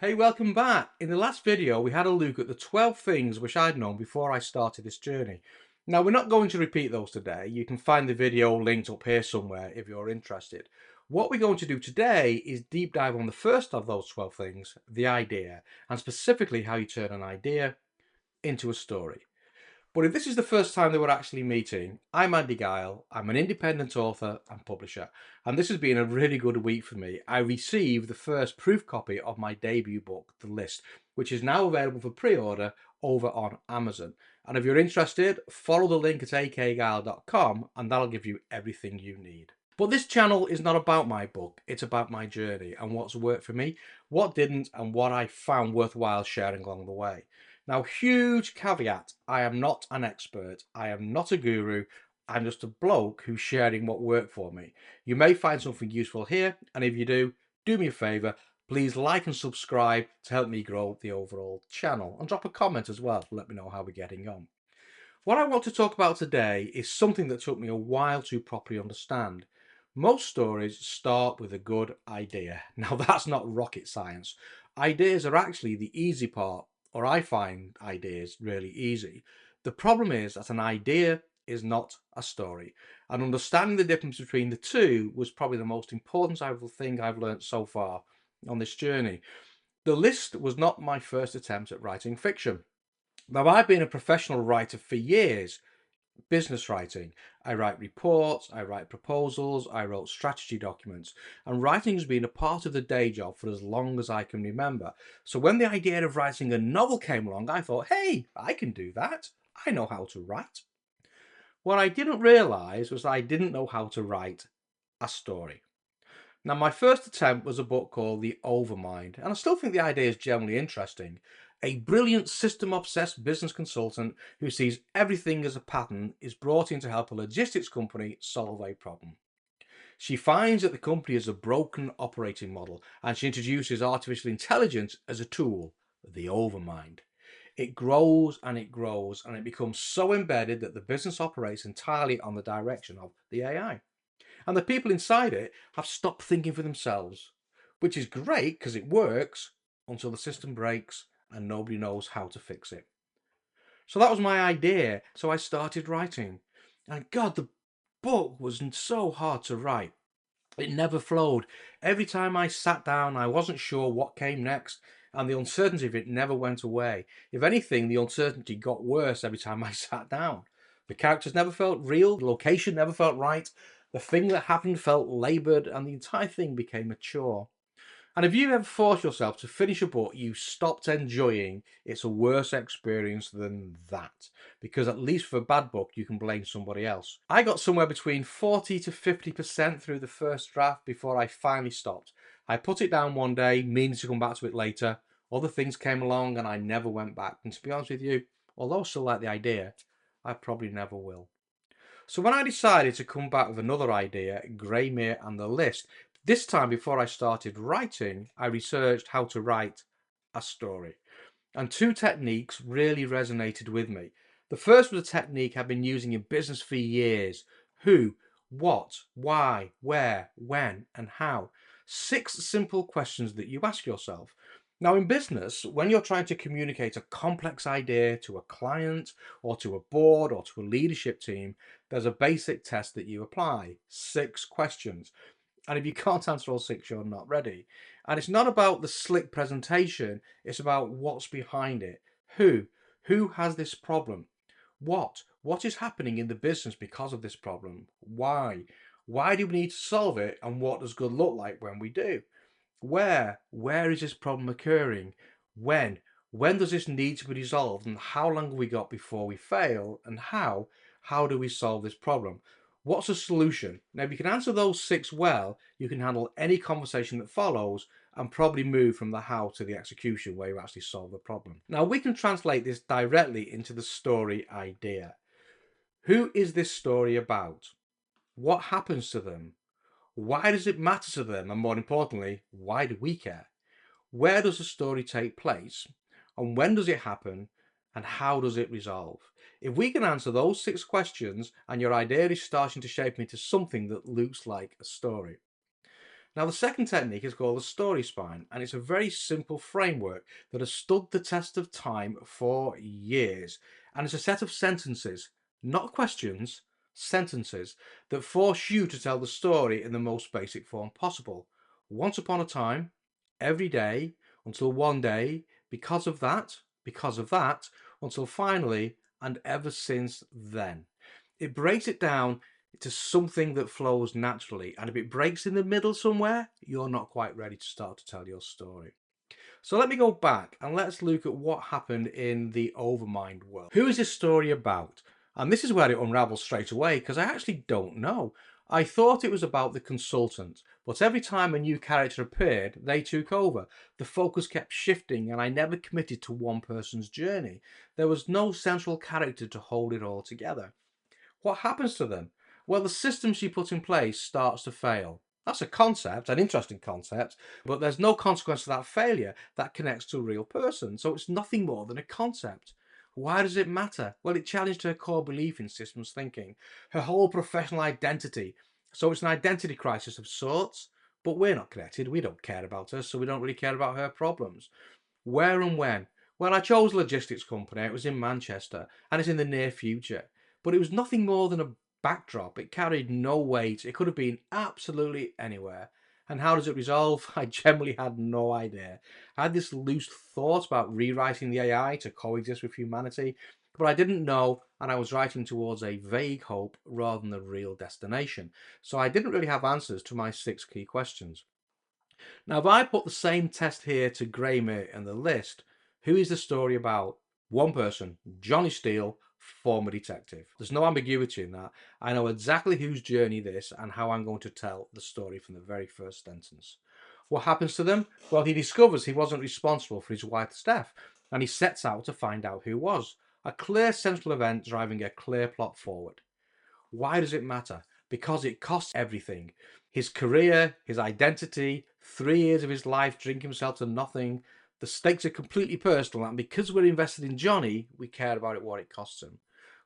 Hey, welcome back. In the last video, we had a look at the 12 things which I'd known before I started this journey. Now, we're not going to repeat those today. You can find the video linked up here somewhere if you're interested. What we're going to do today is deep dive on the first of those 12 things, the idea, and specifically how you turn an idea into a story. But if this is the first time that we're actually meeting, I'm Andy Guile. I'm an independent author and publisher, and this has been a really good week for me. I received the first proof copy of my debut book, The List, which is now available for pre-order over on Amazon. And if you're interested, follow the link at akguile.com and that'll give you everything you need. But this channel is not about my book, it's about my journey and what's worked for me, what didn't, and what I found worthwhile sharing along the way. Now, huge caveat, I am not an expert, I am not a guru, I'm just a bloke who's sharing what worked for me. You may find something useful here, and if you do me a favour, please like and subscribe to help me grow the overall channel, and drop a comment as well to let me know how we're getting on. What I want to talk about today is something that took me a while to properly understand. Most stories start with a good idea. Now, that's not rocket science. Ideas are actually the easy part, or I find ideas really easy. The problem is that an idea is not a story, and understanding the difference between the two was probably the most important thing I've learned so far on this journey. The List was not my first attempt at writing fiction. Now, I've been a professional writer for years, business writing. I write reports, I write proposals, I wrote strategy documents, and writing has been a part of the day job for as long as I can remember. So when the idea of writing a novel came along, I thought, hey, I can do that. I know how to write. What I didn't realize was that I didn't know how to write a story. Now, my first attempt was a book called The Overmind, and I still think the idea is generally interesting. A brilliant system-obsessed business consultant who sees everything as a pattern is brought in to help a logistics company solve a problem. She finds that the company is a broken operating model, and she introduces artificial intelligence as a tool, the Overmind. It grows and it grows, and it becomes so embedded that the business operates entirely on the direction of the AI. And the people inside it have stopped thinking for themselves, which is great because it works until the system breaks and nobody knows how to fix it. So that was my idea. So I started writing. And God, the book was so hard to write. It never flowed. Every time I sat down, I wasn't sure what came next, and the uncertainty of it never went away. If anything, the uncertainty got worse every time I sat down. The characters never felt real, the location never felt right, the thing that happened felt laboured, and the entire thing became a chore. And if you ever force yourself to finish a book you stopped enjoying, it's a worse experience than that. Because at least for a bad book, you can blame somebody else. I got somewhere between 40 to 50% through the first draft before I finally stopped. I put it down one day, meaning to come back to it later. Other things came along and I never went back. And to be honest with you, although I still like the idea, I probably never will. So when I decided to come back with another idea, Greymere and the List, this time before I started writing, I researched how to write a story. And two techniques really resonated with me. The first was a technique I've been using in business for years. Who, what, why, where, when, and how. 6 simple questions that you ask yourself. Now, in business, when you're trying to communicate a complex idea to a client or to a board or to a leadership team, there's a basic test that you apply. 6 questions. And if you can't answer all 6, you're not ready. And it's not about the slick presentation, it's about what's behind it. Who? Who has this problem? What? What is happening in the business because of this problem? Why? Why do we need to solve it? And what does good look like when we do? Where? Where is this problem occurring? When? When does this need to be resolved? And how long have we got before we fail? And how? How do we solve this problem? What's the solution? Now, if you can answer those 6 well, you can handle any conversation that follows and probably move from the how to the execution where you actually solve the problem. Now, we can translate this directly into the story idea. Who is this story about? What happens to them? Why does it matter to them? And more importantly, why do we care? Where does the story take place? And when does it happen? And how does it resolve? If we can answer those 6 questions and your idea is starting to shape into something that looks like a story. Now, the second technique is called the story spine, and it's a very simple framework that has stood the test of time for years. And it's a set of sentences, not questions, sentences that force you to tell the story in the most basic form possible. Once upon a time, every day, until one day, because of that, until finally, and ever since then. It breaks it down to something that flows naturally, and if it breaks in the middle somewhere, you're not quite ready to start to tell your story. So let me go back and let's look at what happened in the Overmind world. Who is this story about? And this is where it unravels straight away, because I actually don't know. I thought it was about the consultant, but every time a new character appeared, they took over. The focus kept shifting, and I never committed to one person's journey. There was no central character to hold it all together. What happens to them? Well, the system she put in place starts to fail. That's a concept, an interesting concept, but there's no consequence to that failure that connects to a real person. So it's nothing more than a concept. Why does it matter? Well, it challenged her core belief in systems thinking, her whole professional identity. So it's an identity crisis of sorts, but we're not connected. We don't care about her, so we don't really care about her problems. Where and when? Well, I chose a logistics company. It was in Manchester and it's in the near future. But it was nothing more than a backdrop. It carried no weight. It could have been absolutely anywhere. And how does it resolve? I generally had no idea. I had this loose thought about rewriting the AI to coexist with humanity, but I didn't know, and I was writing towards a vague hope rather than the real destination. So I didn't really have answers to my 6 key questions. Now, if I put the same test here to Greymere in the list, who is the story about? One person, Johnny Steele, former detective. There's no ambiguity in that. I know exactly whose journey this and how I'm going to tell the story from the very first sentence. What happens to them? Well, he discovers he wasn't responsible for his wife's death, and he sets out to find out who was. A clear central event driving a clear plot forward. Why does it matter? Because it costs everything. His career, his identity, 3 years of his life drinking himself to nothing. The stakes are completely personal, and because we're invested in Johnny, we care about it, what it costs him.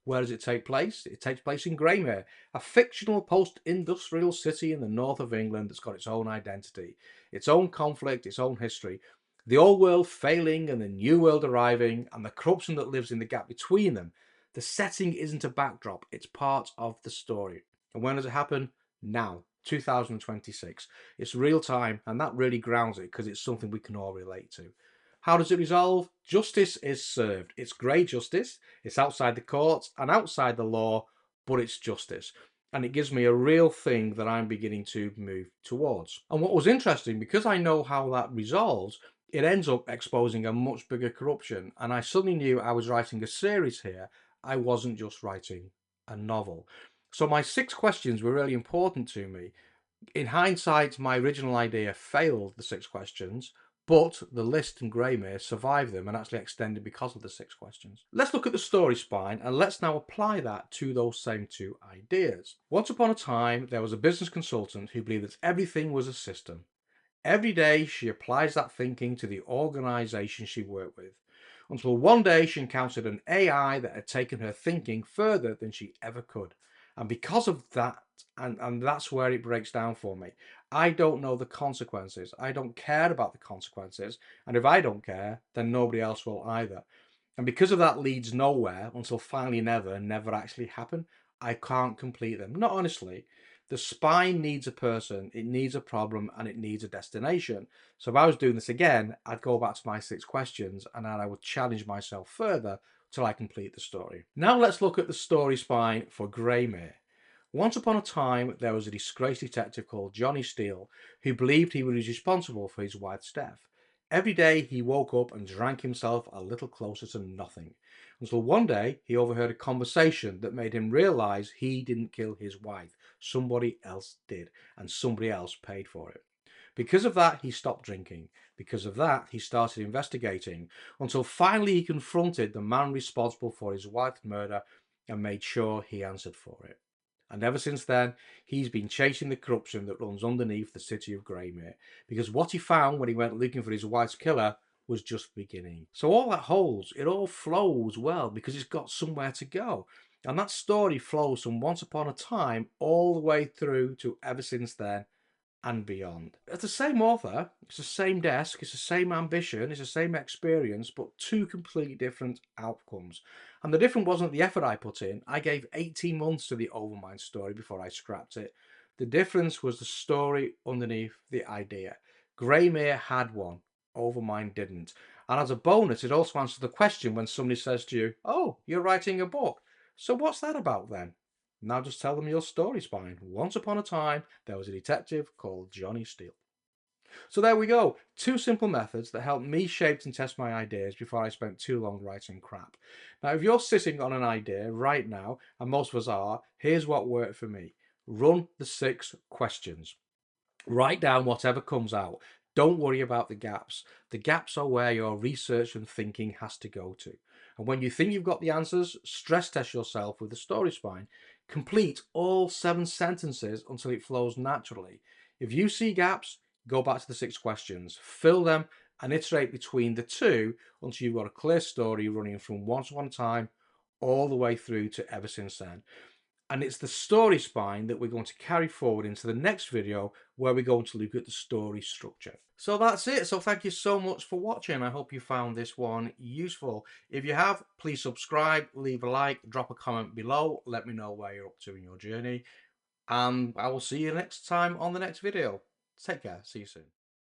Where does it take place? It takes place in Greymere, a fictional post-industrial city in the north of England that's got its own identity, its own conflict, its own history. The old world failing and the new world arriving, and the corruption that lives in the gap between them. The setting isn't a backdrop, it's part of the story. And when does it happen? Now, 2026. It's real time, and that really grounds it because it's something we can all relate to. How does it resolve? Justice is served. It's grey justice, it's outside the courts and outside the law, but it's justice. And it gives me a real thing that I'm beginning to move towards. And what was interesting, because I know how that resolves, it ends up exposing a much bigger corruption. And I suddenly knew I was writing a series here. I wasn't just writing a novel. So my 6 questions were really important to me. In hindsight, my original idea failed the 6 questions, but the list and Greymere survived them and actually extended because of the 6 questions. Let's look at the story spine and let's now apply that to those same 2 ideas. Once upon a time, there was a business consultant who believed that everything was a system. Every day she applies that thinking to the organization she worked with, until one day she encountered an AI that had taken her thinking further than she ever could. And because of that, and that's where it breaks down for me. I don't know the consequences. I don't care about the consequences. And if I don't care, then nobody else will either. And because of that leads nowhere until finally never actually happen. I can't complete them. Not honestly. The spine needs a person, it needs a problem, and it needs a destination. So if I was doing this again, I'd go back to my 6 questions and then I would challenge myself further till I complete the story. Now let's look at the story spine for Greymere. Once upon a time, there was a disgraced detective called Johnny Steele who believed he was responsible for his wife's death. Every day he woke up and drank himself a little closer to nothing, until one day he overheard a conversation that made him realize he didn't kill his wife. Somebody else did, and somebody else paid for it. Because of that, he stopped drinking. Because of that, he started investigating, until finally he confronted the man responsible for his wife's murder and made sure he answered for it. And ever since then, he's been chasing the corruption that runs underneath the city of Greymere, because what he found when he went looking for his wife's killer was just beginning. So all that holds, it all flows well because it's got somewhere to go. And that story flows from once upon a time all the way through to ever since then and beyond. It's the same author, it's the same desk, it's the same ambition, it's the same experience, but two completely different outcomes. And the difference wasn't the effort I put in. I gave 18 months to the Overmind story before I scrapped it. The difference was the story underneath the idea. Greymere had one, Overmind didn't. And as a bonus, it also answers the question when somebody says to you, "Oh, you're writing a book. So what's that about then?" Now just tell them your story spine. Once upon a time, there was a detective called Johnny Steele. So there we go. Two simple methods that helped me shape and test my ideas before I spent too long writing crap. Now, if you're sitting on an idea right now, and most of us are, here's what worked for me. Run the 6 questions. Write down whatever comes out. Don't worry about the gaps. The gaps are where your research and thinking has to go to. And when you think you've got the answers, stress test yourself with the story spine. Complete all 7 sentences until it flows naturally. If you see gaps, go back to the 6 questions, fill them, and iterate between the two until you've got a clear story running from once upon a time all the way through to ever since then. And it's the story spine that we're going to carry forward into the next video where we're going to look at the story structure. So that's it. So thank you so much for watching. I hope you found this one useful. If you have, please subscribe, leave a like, drop a comment below. Let me know where you're up to in your journey. And I will see you next time on the next video. Take care. See you soon.